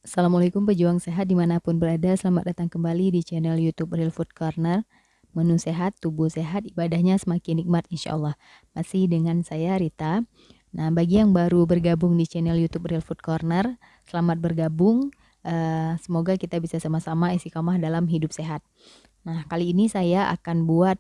Assalamualaikum pejuang sehat dimanapun berada, selamat datang kembali di channel YouTube Real Food Corner. Menu sehat, tubuh sehat, ibadahnya semakin nikmat insya Allah. Masih dengan saya Rita. Nah, bagi yang baru bergabung di channel YouTube Real Food Corner, selamat bergabung. Semoga kita bisa sama-sama istiqomah dalam hidup sehat. Nah, kali ini saya akan buat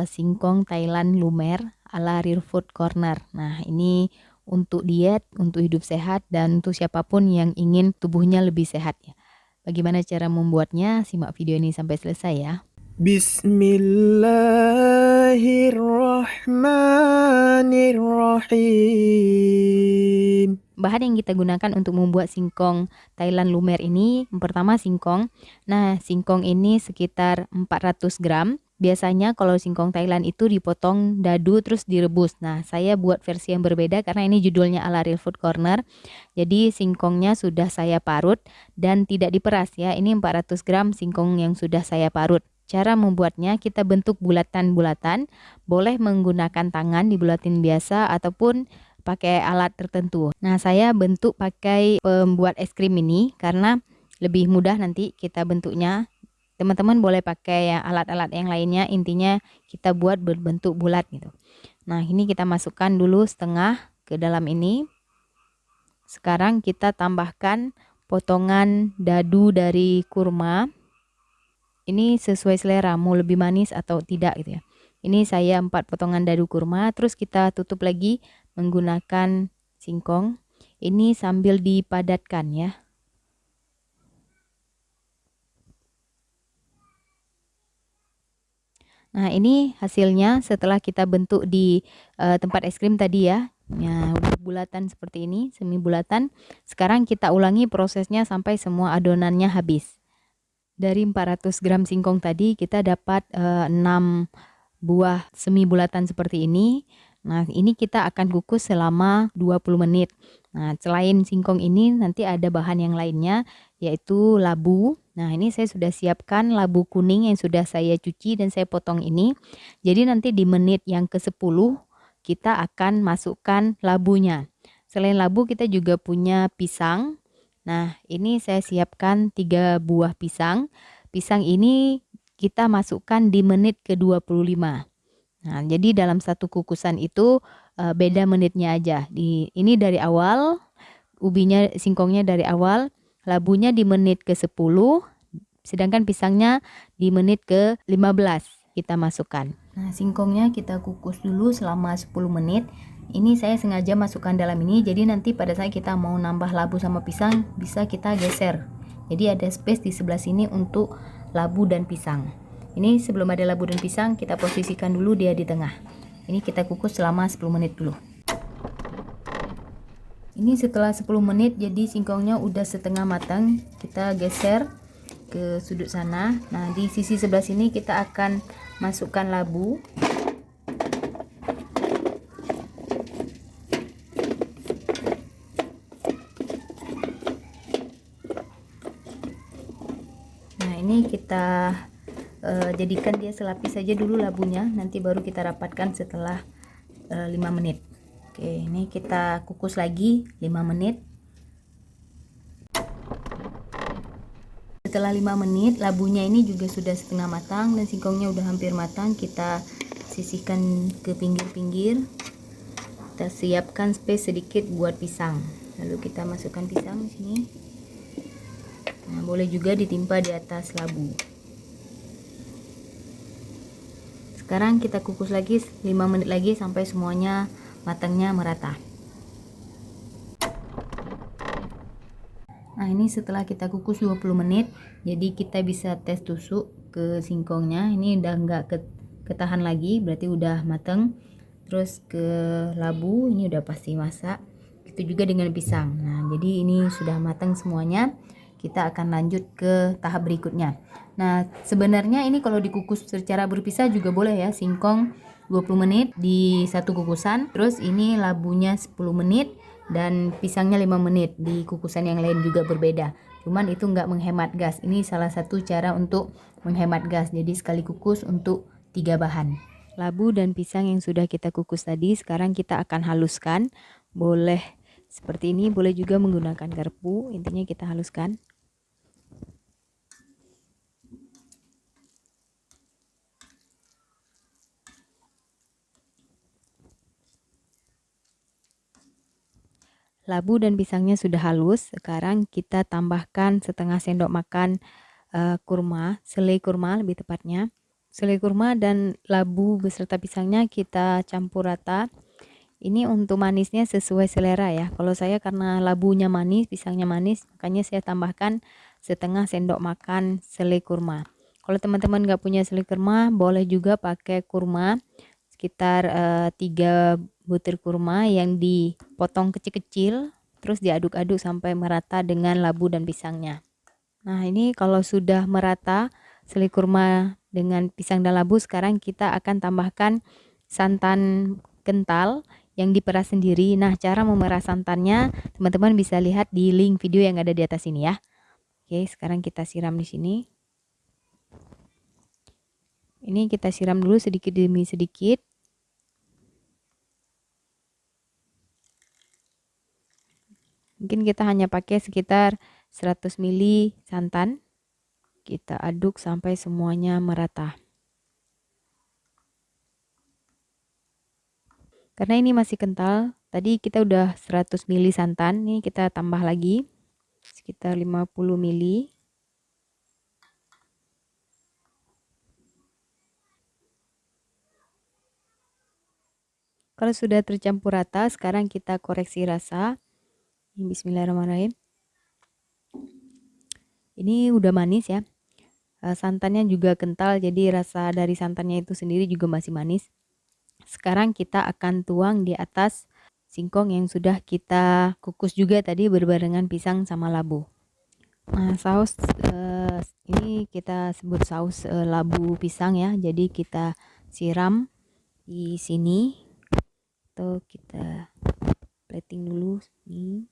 singkong Thailand lumer ala Real Food Corner. Nah, ini untuk diet, untuk hidup sehat, dan untuk siapapun yang ingin tubuhnya lebih sehat ya. Bagaimana cara membuatnya? Simak video ini sampai selesai ya. Bismillahirrahmanirrahim. Bahan yang kita gunakan untuk membuat singkong Thailand lumer ini, yang pertama singkong. Nah, singkong ini sekitar 400 gram. Biasanya kalau singkong Thailand itu dipotong dadu terus direbus. Nah, saya buat versi yang berbeda karena ini judulnya ala Real Food Corner. Jadi singkongnya sudah saya parut dan tidak diperas ya. Ini 400 gram singkong yang sudah saya parut. Cara membuatnya, kita bentuk bulatan-bulatan. Boleh menggunakan tangan dibulatin biasa ataupun pakai alat tertentu. Nah, saya bentuk pakai pembuat es krim ini karena lebih mudah nanti kita bentuknya. Teman-teman boleh pakai ya alat-alat yang lainnya, intinya kita buat berbentuk bulat gitu. Nah, ini kita masukkan dulu setengah ke dalam ini. Sekarang kita tambahkan potongan dadu dari kurma. Ini sesuai selera, mau lebih manis atau tidak gitu ya. Ini saya 4 potongan dadu kurma, terus kita tutup lagi menggunakan singkong. Ini sambil dipadatkan ya. Nah, ini hasilnya setelah kita bentuk di tempat es krim tadi ya. Ya, udah bulatan seperti ini, semi bulatan. Sekarang kita ulangi prosesnya sampai semua adonannya habis. Dari 400 gram singkong tadi kita dapat 6 buah semi bulatan seperti ini. Nah, ini kita akan kukus selama 20 menit. Nah, selain singkong ini nanti ada bahan yang lainnya yaitu labu. Nah, ini saya sudah siapkan labu kuning yang sudah saya cuci dan saya potong ini. Jadi nanti di menit yang ke-10 kita akan masukkan labunya. Selain labu kita juga punya pisang. Nah, ini saya siapkan 3 buah pisang. Pisang ini kita masukkan di menit ke-25. Nah, jadi dalam satu kukusan itu beda menitnya aja. Ini dari awal, ubinya, singkongnya dari awal, labunya di menit ke-10, sedangkan pisangnya di menit ke-15 kita masukkan. Nah, singkongnya kita kukus dulu selama 10 menit. Ini saya sengaja masukkan dalam ini, jadi nanti pada saat kita mau nambah labu sama pisang, bisa kita geser. Jadi ada space di sebelah sini untuk labu dan pisang. Ini sebelum ada labu dan pisang, kita posisikan dulu dia di tengah. Ini kita kukus selama 10 menit dulu. Ini setelah 10 menit, jadi singkongnya udah setengah matang. Kita geser ke sudut sana. Nah, di sisi sebelah sini kita akan masukkan labu. Nah, ini kita jadikan dia selapis saja dulu labunya, nanti baru kita rapatkan setelah 5 menit. Oke, ini kita kukus lagi 5 menit. Setelah 5 menit, labunya ini juga sudah setengah matang dan singkongnya udah hampir matang. Kita sisihkan ke pinggir-pinggir. Kita siapkan space sedikit buat pisang. Lalu kita masukkan pisang di sini. Nah, boleh juga ditimpa di atas labu. Sekarang kita kukus lagi 5 menit lagi sampai semuanya matangnya merata. Nah, ini setelah kita kukus 20 menit, jadi kita bisa tes tusuk ke singkongnya. Ini udah nggak ketahan lagi, berarti udah matang. Terus ke labu, ini udah pasti masak. Itu juga dengan pisang. Nah, jadi ini sudah matang semuanya. Kita akan lanjut ke tahap berikutnya. Nah, sebenarnya ini kalau dikukus secara berpisah juga boleh ya. Singkong 20 menit di satu kukusan, terus ini labunya 10 menit dan pisangnya 5 menit di kukusan yang lain juga berbeda. Cuman itu nggak menghemat gas. Ini salah satu cara untuk menghemat gas. Jadi sekali kukus untuk 3 bahan. Labu dan pisang yang sudah kita kukus tadi sekarang kita akan haluskan. Boleh Seperti ini, boleh juga menggunakan garpu, intinya kita haluskan. Labu dan pisangnya sudah halus. Sekarang kita tambahkan setengah sendok makan kurma, selai kurma lebih tepatnya. Selai kurma dan labu beserta pisangnya kita campur rata. Ini untuk manisnya sesuai selera ya. Kalau saya karena labunya manis, pisangnya manis, makanya saya tambahkan setengah sendok makan selai kurma. Kalau teman-teman nggak punya selai kurma, boleh juga pakai kurma sekitar 3 butir kurma yang dipotong kecil-kecil, terus diaduk-aduk sampai merata dengan labu dan pisangnya. Nah, ini kalau sudah merata selai kurma dengan pisang dan labu, sekarang kita akan tambahkan santan kental yang diperas sendiri. Nah, cara memerah santannya teman-teman bisa lihat di link video yang ada di atas ini ya. Oke, sekarang kita siram di sini. Ini kita siram dulu sedikit demi sedikit. Mungkin kita hanya pakai sekitar 100 ml santan. Kita aduk sampai semuanya merata. Karena ini masih kental, tadi kita udah 100 ml santan, nih kita tambah lagi sekitar 50 ml. Kalau sudah tercampur rata, sekarang kita koreksi rasa. Bismillahirrahmanirrahim. Ini udah manis ya. Santannya juga kental, jadi rasa dari santannya itu sendiri juga masih manis. Sekarang kita akan tuang di atas singkong yang sudah kita kukus juga tadi berbarengan pisang sama labu. Nah, saus ini kita sebut saus labu pisang ya. Jadi kita siram di sini atau kita plating dulu nih.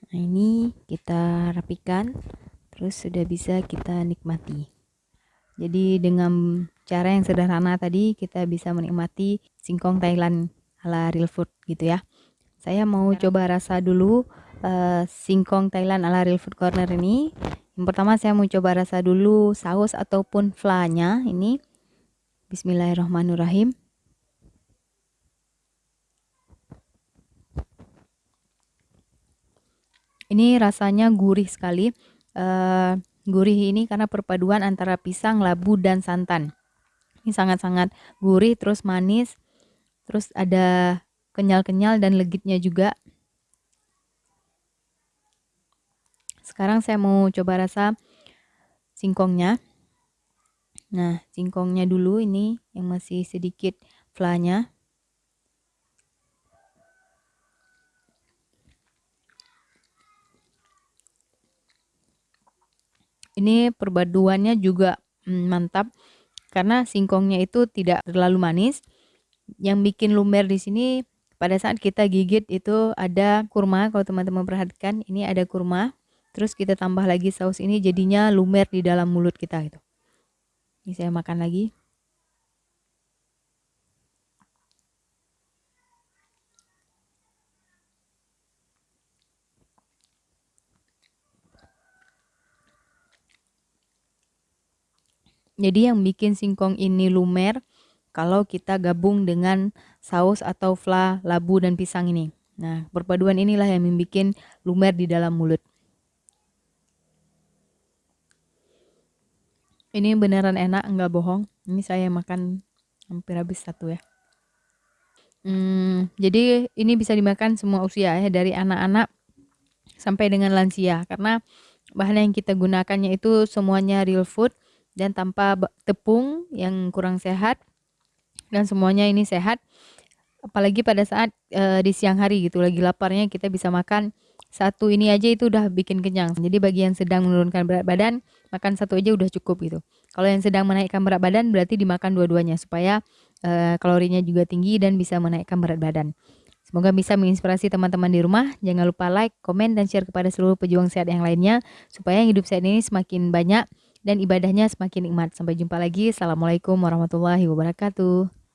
Nah, ini kita rapikan, terus sudah bisa kita nikmati. Jadi dengan cara yang sederhana tadi kita bisa menikmati singkong Thailand ala real food gitu ya. Saya mau coba rasa dulu singkong Thailand ala real food corner ini. Yang pertama saya mau coba rasa dulu saus ataupun flanya ini. Bismillahirrahmanirrahim. Ini rasanya gurih sekali. Gurih ini karena perpaduan antara pisang, labu, dan santan. Ini sangat-sangat gurih, terus manis, terus ada kenyal-kenyal dan legitnya juga. Sekarang saya mau coba rasa singkongnya. Nah, singkongnya dulu ini yang masih sedikit flanya. Ini perpaduannya juga mantap karena singkongnya itu tidak terlalu manis. Yang bikin lumer di sini pada saat kita gigit itu ada kurma. Kalau teman-teman perhatikan, ini ada kurma. Terus kita tambah lagi saus ini jadinya lumer di dalam mulut kita gitu. Ini saya makan lagi. Jadi yang bikin singkong ini lumer kalau kita gabung dengan saus atau fla, labu, dan pisang ini. Nah, perpaduan inilah yang membuat lumer di dalam mulut. Ini beneran enak, nggak bohong. Ini saya makan hampir habis satu ya. Jadi ini bisa dimakan semua usia ya, dari anak-anak sampai dengan lansia. Karena bahan yang kita gunakannya itu semuanya real food dan tanpa tepung yang kurang sehat. Dan semuanya ini sehat. Apalagi pada saat di siang hari gitu, lagi laparnya kita bisa makan satu ini aja itu udah bikin kenyang. Jadi bagi yang sedang menurunkan berat badan, makan satu aja udah cukup gitu. Kalau yang sedang menaikkan berat badan berarti dimakan dua-duanya supaya kalorinya juga tinggi dan bisa menaikkan berat badan. Semoga bisa menginspirasi teman-teman di rumah. Jangan lupa like, komen, dan share kepada seluruh pejuang sehat yang lainnya supaya hidup sehat ini semakin banyak dan ibadahnya semakin nikmat. Sampai jumpa lagi. Assalamualaikum warahmatullahi wabarakatuh.